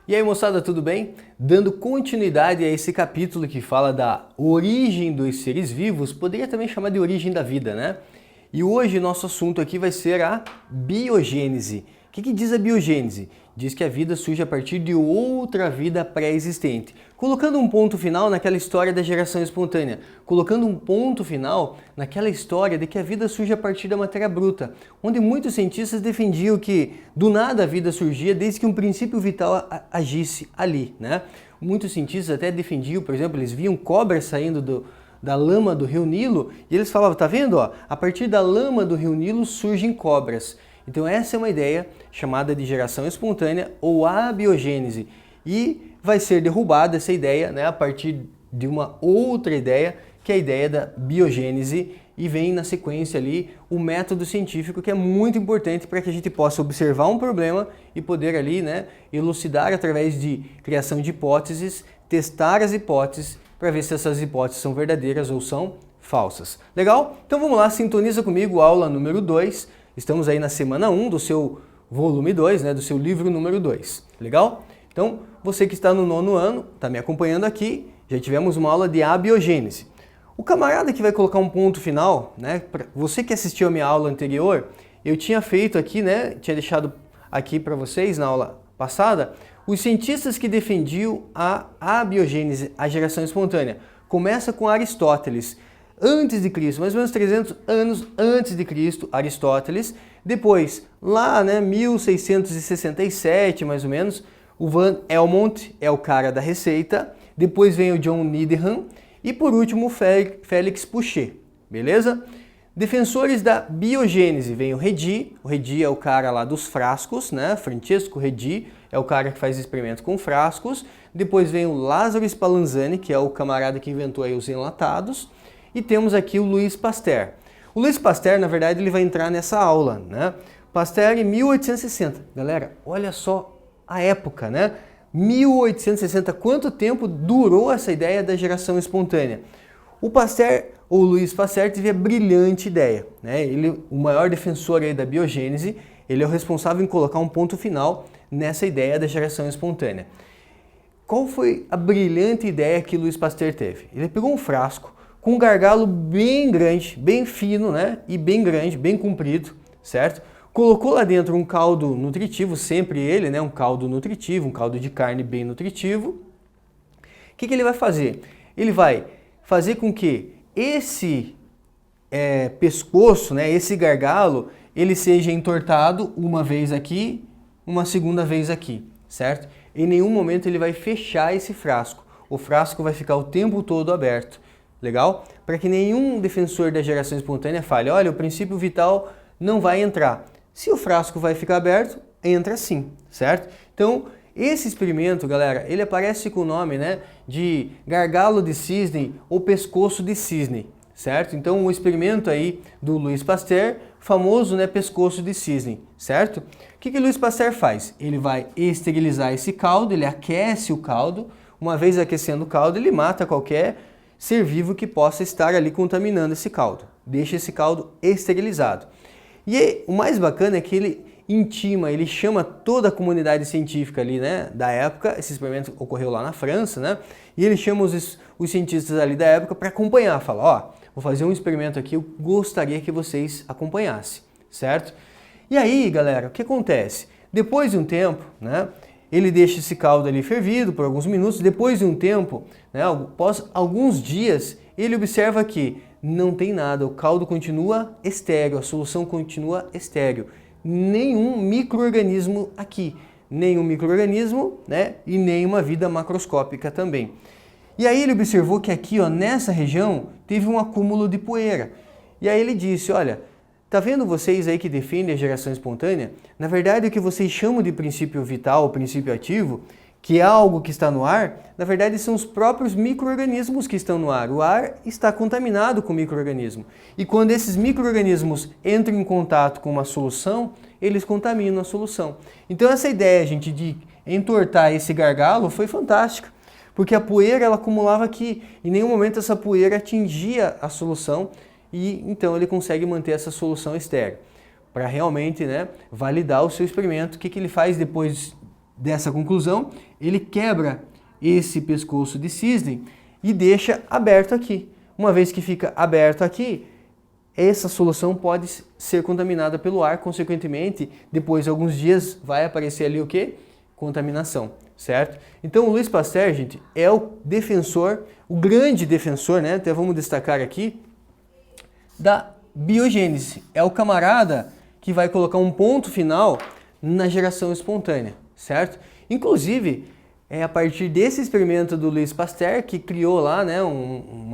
E aí, moçada, tudo bem? Dando continuidade a esse capítulo que fala da origem dos seres vivos, poderia também chamar de origem da vida, né? E hoje nosso assunto aqui vai ser a biogênese. O que diz a biogênese? Diz que a vida surge a partir de outra vida pré-existente, colocando um ponto final naquela história da geração espontânea, colocando um ponto final naquela história de que a vida surge a partir da matéria bruta, onde muitos cientistas defendiam que do nada a vida surgia desde que um princípio vital agisse ali, né? Muitos cientistas até defendiam, por exemplo, eles viam cobras saindo da lama do rio Nilo e eles falavam, tá vendo? Ó, a partir da lama do rio Nilo surgem cobras. Então essa é uma ideia chamada de geração espontânea ou abiogênese e vai ser derrubada essa ideia, né, a partir de uma outra ideia, que é a ideia da biogênese, e vem na sequência ali o método científico, que é muito importante para que a gente possa observar um problema e poder ali, né, elucidar através de criação de hipóteses, testar as hipóteses para ver se essas hipóteses são verdadeiras ou são falsas. Legal? Então vamos lá, sintoniza comigo, aula número 2. Estamos aí na semana 1 do seu volume 2, né, do seu livro número 2. Legal? Então, você que está no 9º ano, está me acompanhando aqui, já tivemos uma aula de abiogênese. O camarada que vai colocar um ponto final, né, você que assistiu a minha aula anterior, eu tinha feito aqui, né, tinha deixado aqui para vocês na aula passada, os cientistas que defendiam a abiogênese, a geração espontânea. Começa com Aristóteles. Antes de Cristo, mais ou menos 300 anos antes de Cristo, Aristóteles. Depois, lá, né, 1667, mais ou menos, o Van Helmont é o cara da receita. Depois vem o John Needham e por último o Félix Pouchet, beleza? Defensores da biogênese, vem o Redi é o cara lá dos frascos, né? Francesco Redi é o cara que faz experimentos com frascos. Depois vem o Lázaro Spallanzani, que é o camarada que inventou aí os enlatados. E temos aqui o Louis Pasteur. O Louis Pasteur, na verdade, ele vai entrar nessa aula, né? Pasteur em 1860. Galera, olha só a época, né? 1860, quanto tempo durou essa ideia da geração espontânea? O Pasteur, ou Louis Pasteur, teve a brilhante ideia, né? Ele, o maior defensor aí da biogênese, ele é o responsável em colocar um ponto final nessa ideia da geração espontânea. Qual foi a brilhante ideia que Louis Pasteur teve? Ele pegou um frasco com um gargalo bem grande, bem fino, né? E bem grande, bem comprido, certo? Colocou lá dentro um caldo nutritivo, sempre ele, né? Um caldo nutritivo, um caldo de carne bem nutritivo. O que ele vai fazer? Ele vai fazer com que esse pescoço, né? Esse gargalo, ele seja entortado uma vez aqui, uma segunda vez aqui, certo? Em nenhum momento ele vai fechar esse frasco. O frasco vai ficar o tempo todo aberto. Legal? Para que nenhum defensor da geração espontânea fale, olha, o princípio vital não vai entrar. Se o frasco vai ficar aberto, entra sim, certo? Então, esse experimento, galera, ele aparece com o nome, né, de gargalo de cisne ou pescoço de cisne, certo? Então, o experimento aí do Louis Pasteur, famoso, né, pescoço de cisne, certo? O que Louis Pasteur faz? Ele vai esterilizar esse caldo, ele aquece o caldo, uma vez aquecendo o caldo, ele mata qualquer ser vivo que possa estar ali contaminando esse caldo. Deixa esse caldo esterilizado. E o mais bacana é que ele intima, ele chama toda a comunidade científica ali, né, da época. Esse experimento ocorreu lá na França, né? E ele chama os cientistas ali da época para acompanhar. Fala, ó, vou fazer um experimento aqui, eu gostaria que vocês acompanhassem, certo? E aí, galera, o que acontece? Depois de um tempo, né, ele deixa esse caldo ali fervido por alguns minutos. Depois de um tempo, né, após alguns dias, ele observa que não tem nada, o caldo continua estéril, a solução continua estéril. Nenhum micro-organismo aqui, nenhum micro-organismo, né, e nenhuma vida macroscópica também. E aí ele observou que aqui, ó, nessa região, teve um acúmulo de poeira. E aí ele disse, olha, tá vendo vocês aí que defendem a geração espontânea? Na verdade, o que vocês chamam de princípio vital ou princípio ativo, que é algo que está no ar, na verdade são os próprios micro-organismos que estão no ar. O ar está contaminado com micro-organismo. E quando esses micro-organismos entram em contato com uma solução, eles contaminam a solução. Então essa ideia, gente, de entortar esse gargalo foi fantástica. Porque a poeira ela acumulava aqui. Em nenhum momento essa poeira atingia a solução. E então ele consegue manter essa solução estéril para realmente, né, validar o seu experimento. O que ele faz depois dessa conclusão, ele quebra esse pescoço de cisne e deixa aberto aqui. Uma vez que fica aberto aqui, essa solução pode ser contaminada pelo ar, consequentemente, depois de alguns dias vai aparecer ali o quê? Contaminação, certo? Então o Louis Pasteur, gente, é o defensor, o grande defensor, né? Até vamos destacar aqui, da biogênese. É o camarada que vai colocar um ponto final na geração espontânea, certo? Inclusive, é a partir desse experimento do Louis Pasteur que criou lá, né, um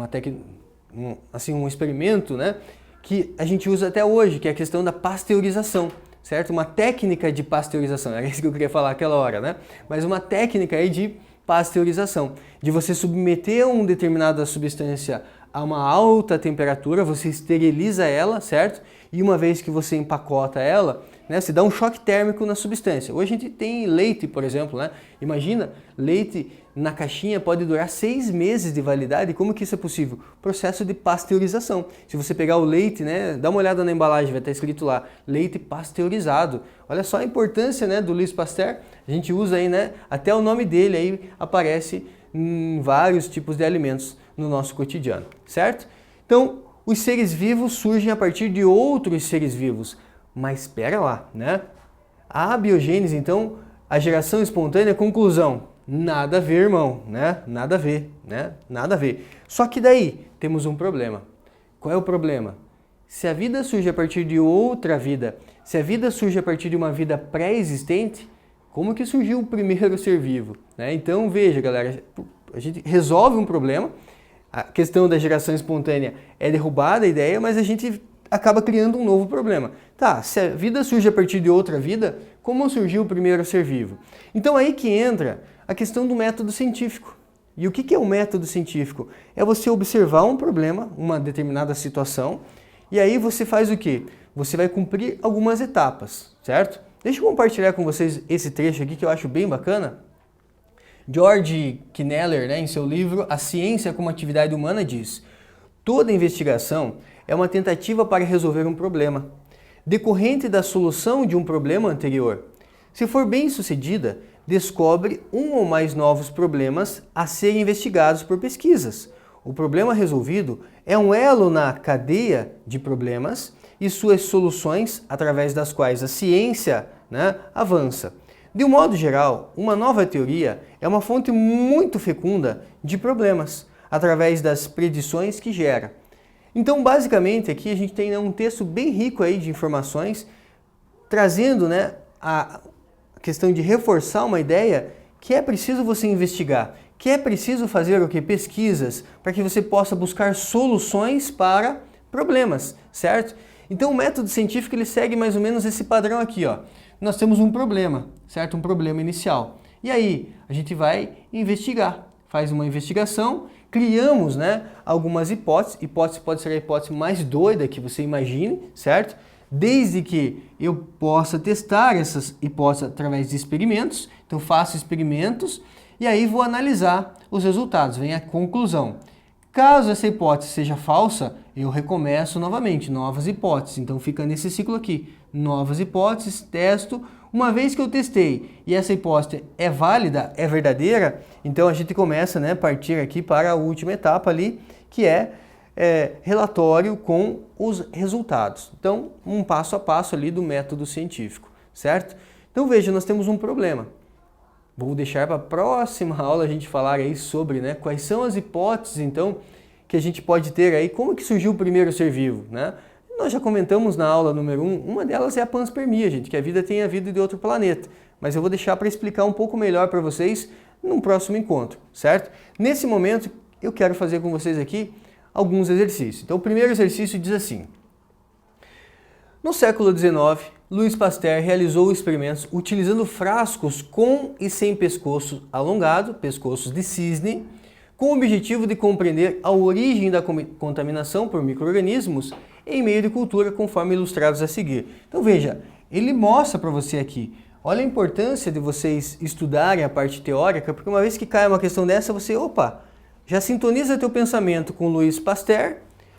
experimento, né, que a gente usa até hoje, que é a questão da pasteurização, certo? Uma técnica de pasteurização, era isso que eu queria falar aquela hora, né? Mas uma técnica aí de pasteurização, de você submeter uma determinada substância a uma alta temperatura, você esteriliza ela, certo? E uma vez que você empacota ela, né, você dá um choque térmico na substância. Hoje a gente tem leite, por exemplo, né? Imagina, leite na caixinha pode durar 6 meses de validade. Como que isso é possível? Processo de pasteurização. Se você pegar o leite, né, dá uma olhada na embalagem, vai estar escrito lá, leite pasteurizado. Olha só a importância, né, do Louis Pasteur. A gente usa aí, né, até o nome dele aí aparece em vários tipos de alimentos no nosso cotidiano, certo? Então, os seres vivos surgem a partir de outros seres vivos. Mas espera lá, né? A biogênese, então, a geração espontânea, conclusão, nada a ver, irmão, né? Nada a ver, né? Nada a ver. Só que daí temos um problema. Qual é o problema? Se a vida surge a partir de outra vida, se a vida surge a partir de uma vida pré-existente, como que surgiu o primeiro ser vivo, né? Então, veja, galera, a gente resolve um problema, a questão da geração espontânea é derrubada a ideia, mas a gente acaba criando um novo problema. Tá, se a vida surge a partir de outra vida, como surgiu o primeiro ser vivo? Então aí que entra a questão do método científico. E o que é um método científico? É você observar um problema, uma determinada situação, e aí você faz o quê? Você vai cumprir algumas etapas, certo? Deixa eu compartilhar com vocês esse trecho aqui que eu acho bem bacana. George Kneller, né, em seu livro A Ciência como Atividade Humana, diz: toda investigação é uma tentativa para resolver um problema, decorrente da solução de um problema anterior. Se for bem sucedida, descobre um ou mais novos problemas a serem investigados por pesquisas. O problema resolvido é um elo na cadeia de problemas e suas soluções através das quais a ciência, né, avança. De um modo geral, uma nova teoria é uma fonte muito fecunda de problemas, através das predições que gera. Então, basicamente, aqui a gente tem, né, um texto bem rico aí de informações, trazendo, né, a questão de reforçar uma ideia que é preciso você investigar, que é preciso fazer o que? Pesquisas, para que você possa buscar soluções para problemas, certo? Então, o método científico ele segue mais ou menos esse padrão aqui, ó. Nós temos um problema, certo? Um problema inicial. E aí, a gente vai investigar, faz uma investigação, criamos, né, algumas hipóteses. Hipótese pode ser a hipótese mais doida que você imagine, certo? Desde que eu possa testar essas hipóteses através de experimentos. Então, faço experimentos e aí vou analisar os resultados. Vem a conclusão. Caso essa hipótese seja falsa, eu recomeço novamente, novas hipóteses. Então, fica nesse ciclo aqui. Novas hipóteses, testo. Uma vez que eu testei e essa hipótese é válida, é verdadeira, então a gente começa, né, a partir aqui para a última etapa ali, que é relatório com os resultados. Então, um passo a passo ali do método científico, certo? Então, veja, nós temos um problema. Vou deixar para a próxima aula a gente falar aí sobre, né, quais são as hipóteses, então, que a gente pode ter aí, como que surgiu o primeiro ser vivo, né? Nós já comentamos na aula número 1, uma delas é a panspermia, gente, que a vida tenha vida de outro planeta. Mas eu vou deixar para explicar um pouco melhor para vocês num próximo encontro, certo? Nesse momento, eu quero fazer com vocês aqui alguns exercícios. Então, o primeiro exercício diz assim: no século XIX, Louis Pasteur realizou experimentos utilizando frascos com e sem pescoço alongado, pescoços de cisne, com o objetivo de compreender a origem da contaminação por micro-organismos em meio de cultura, conforme ilustrados a seguir. Então veja, ele mostra para você aqui, olha a importância de vocês estudarem a parte teórica, porque uma vez que cai uma questão dessa, você, já sintoniza teu pensamento com Louis Pasteur,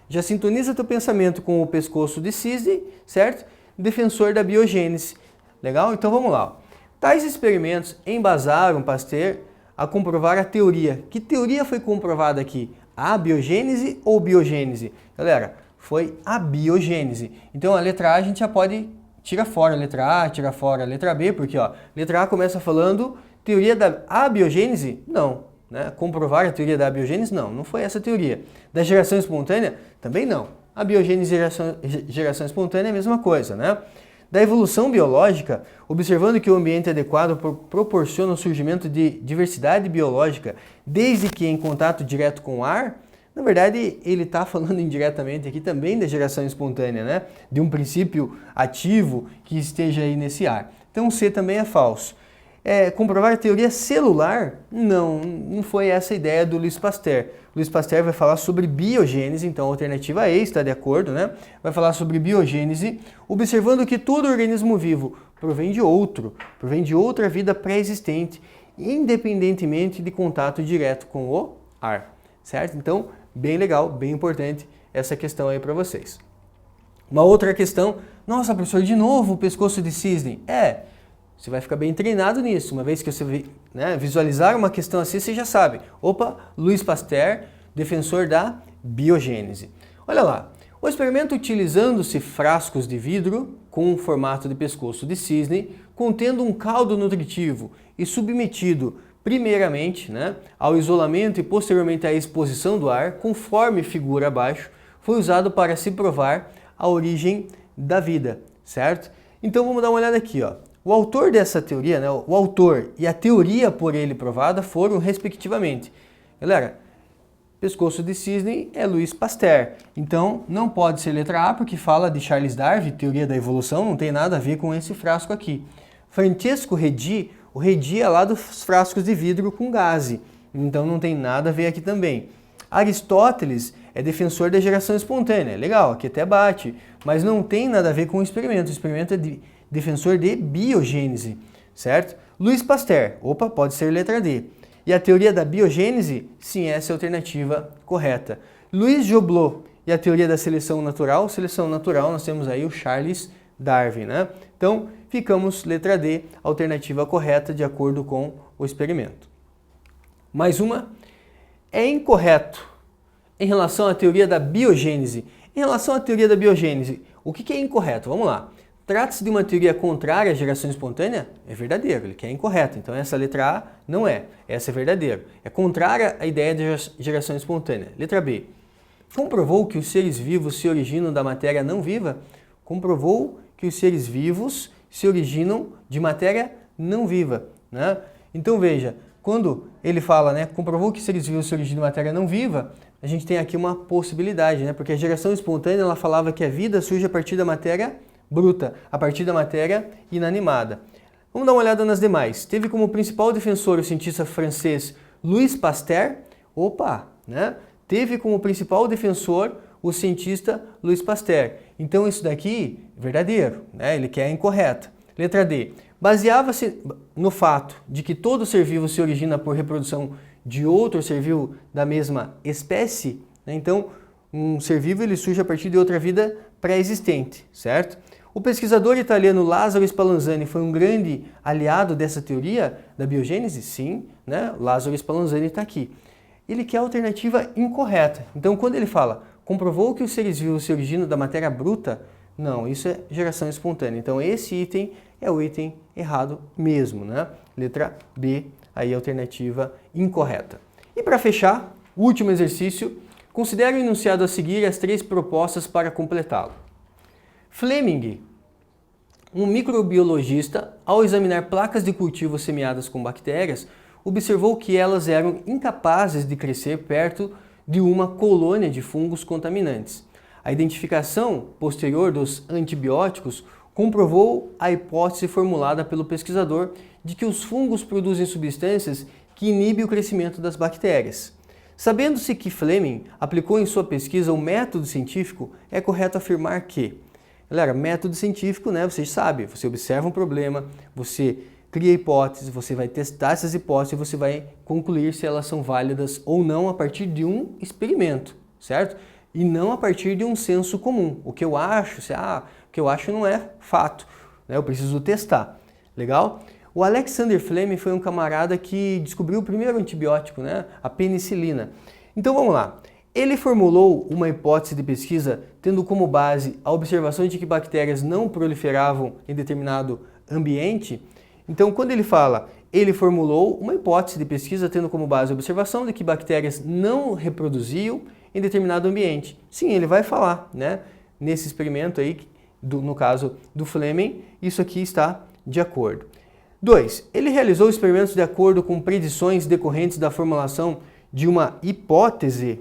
já sintoniza teu pensamento com o pescoço de cisne, certo? Defensor da biogênese. Legal? Então vamos lá. Tais experimentos embasaram Pasteur a comprovar a teoria. Que teoria foi comprovada aqui? A abiogênese ou biogênese? Galera, foi a biogênese. Então a letra A a gente já pode tirar fora a letra A, tirar fora a letra B, porque ó, letra A começa falando teoria da abiogênese? Não. Né? Comprovar a teoria da abiogênese? Não, não foi essa a teoria. Da geração espontânea? Também não. A biogênese e geração espontânea é a mesma coisa, né? Da evolução biológica, observando que o ambiente adequado proporciona o surgimento de diversidade biológica, desde que em contato direto com o ar, na verdade ele está falando indiretamente aqui também da geração espontânea, né? De um princípio ativo que esteja aí nesse ar. Então C também é falso. Comprovar a teoria celular? Não foi essa a ideia do Louis Pasteur. Louis Pasteur vai falar sobre biogênese, então a alternativa E está de acordo, né? Vai falar sobre biogênese, observando que todo organismo vivo provém de outra vida pré-existente, independentemente de contato direto com o ar, certo? Então, bem legal, bem importante essa questão aí para vocês. Uma outra questão, nossa, professor, de novo o pescoço de cisne? Você vai ficar bem treinado nisso. Uma vez que você visualizar uma questão assim, você já sabe. Opa, Louis Pasteur, defensor da biogênese. Olha lá, o experimento utilizando-se frascos de vidro com um formato de pescoço de cisne, contendo um caldo nutritivo e submetido primeiramente ao isolamento e posteriormente à exposição do ar, conforme figura abaixo, foi usado para se provar a origem da vida, certo? Então vamos dar uma olhada aqui, ó. O autor dessa teoria, o autor e a teoria por ele provada foram, respectivamente, galera, pescoço de cisne é Louis Pasteur. Então, não pode ser letra A, porque fala de Charles Darwin, teoria da evolução, não tem nada a ver com esse frasco aqui. Francesco Redi, o Redi é lá dos frascos de vidro com gaze, então não tem nada a ver aqui também. Aristóteles é defensor da geração espontânea, legal, aqui até bate, mas não tem nada a ver com o experimento é defensor de biogênese, certo? Louis Pasteur, opa, pode ser letra D. E a teoria da biogênese, sim, essa é a alternativa correta. Louis Joblot e a teoria da seleção natural nós temos aí o Charles Darwin, né? Então, ficamos letra D, alternativa correta de acordo com o experimento. Mais uma, é incorreto em relação à teoria da biogênese. Em relação à teoria da biogênese, o que é incorreto? Vamos lá. Trata-se de uma teoria contrária à geração espontânea? É verdadeiro, ele quer incorreto. Então essa letra A não é, essa é verdadeiro. É contrária à ideia de geração espontânea. Letra B. Comprovou que os seres vivos se originam da matéria não viva? Comprovou que os seres vivos se originam de matéria não viva, né? Então veja, quando ele fala, comprovou que os seres vivos se originam de matéria não viva, a gente tem aqui uma possibilidade, porque a geração espontânea ela falava que a vida surge a partir da matéria bruta, a partir da matéria inanimada. Vamos dar uma olhada nas demais. Teve como principal defensor o cientista francês Louis Pasteur. Teve como principal defensor o cientista Louis Pasteur. Então isso daqui é verdadeiro, ele quer incorreto. Letra D. Baseava-se no fato de que todo ser vivo se origina por reprodução de outro ser vivo da mesma espécie. Então, um ser vivo ele surge a partir de outra vida pré-existente, certo? O pesquisador italiano Lázaro Spallanzani foi um grande aliado dessa teoria da biogênese? Sim, Lázaro Spallanzani está aqui. Ele quer a alternativa incorreta. Então, quando ele fala, comprovou que os seres vivos se originam da matéria bruta, não, isso é geração espontânea. Então, esse item é o item errado mesmo, Letra B, aí a alternativa incorreta. E para fechar, o último exercício, considere o enunciado a seguir as 3 propostas para completá-lo. Fleming, um microbiologista, ao examinar placas de cultivo semeadas com bactérias, observou que elas eram incapazes de crescer perto de uma colônia de fungos contaminantes. A identificação posterior dos antibióticos comprovou a hipótese formulada pelo pesquisador de que os fungos produzem substâncias que inibem o crescimento das bactérias. Sabendo-se que Fleming aplicou em sua pesquisa um método científico, é correto afirmar que, galera, método científico, você sabe, você observa um problema, você cria hipóteses, você vai testar essas hipóteses e você vai concluir se elas são válidas ou não a partir de um experimento, certo? E não a partir de um senso comum. O que eu acho, o que eu acho não é fato, eu preciso testar, legal? O Alexander Fleming foi um camarada que descobriu o primeiro antibiótico, né? A penicilina. Então vamos lá. Ele formulou uma hipótese de pesquisa tendo como base a observação de que bactérias não proliferavam em determinado ambiente. Então, quando ele fala, ele formulou uma hipótese de pesquisa tendo como base a observação de que bactérias não reproduziam em determinado ambiente. Sim, ele vai falar, né? Nesse experimento aí, no caso do Fleming, isso aqui está de acordo. 2. Ele realizou experimentos de acordo com predições decorrentes da formulação de uma hipótese,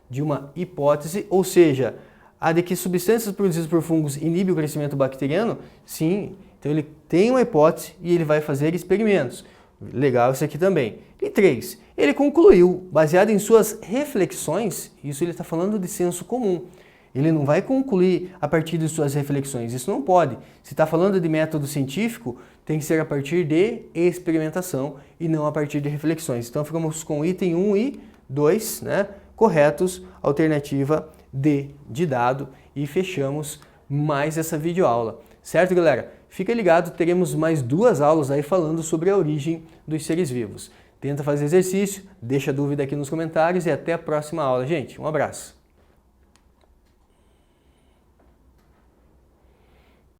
de uma hipótese, ou seja, a de que substâncias produzidas por fungos inibem o crescimento bacteriano? Sim, então ele tem uma hipótese e ele vai fazer experimentos. Legal isso aqui também. E 3, ele concluiu, baseado em suas reflexões, isso ele está falando de senso comum. Ele não vai concluir a partir de suas reflexões, isso não pode. Se está falando de método científico, tem que ser a partir de experimentação e não a partir de reflexões. Então ficamos com item 1 e 2, né, corretos, alternativa D de dado, e fechamos mais essa videoaula. Certo, galera? Fica ligado, teremos mais 2 aulas aí falando sobre a origem dos seres vivos. Tenta fazer exercício, deixa dúvida aqui nos comentários e até a próxima aula, gente. Um abraço!